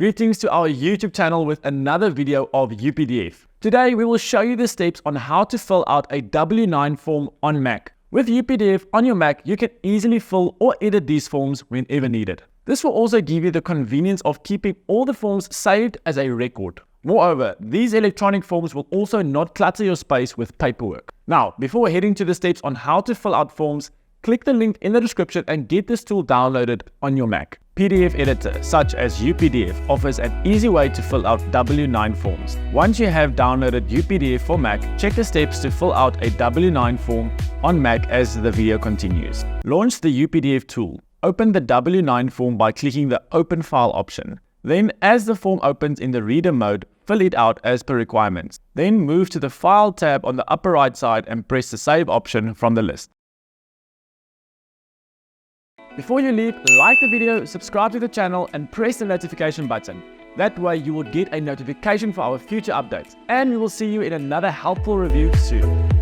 Greetings to our YouTube channel with another video of UPDF. Today we will show you the steps on how to fill out a W9 form on Mac. With UPDF on your Mac, you can easily fill or edit these forms whenever needed. This will also give you the convenience of keeping all the forms saved as a record. Moreover, these electronic forms will also not clutter your space with paperwork. Now, before heading to the steps on how to fill out forms, click the link in the description and get this tool downloaded on your Mac. PDF editor such as UPDF offers an easy way to fill out W9 forms. Once you have downloaded UPDF for Mac, check the steps to fill out a W9 form on Mac as the video continues. Launch the UPDF tool. Open the W9 form by clicking the Open File option. Then, as the form opens in the reader mode, fill it out as per requirements. Then move to the File tab on the upper right side and press the Save option from the list. Before you leave, like the video, subscribe to the channel and press the notification button. That way you will get a notification for our future updates. And we will see you in another helpful review soon.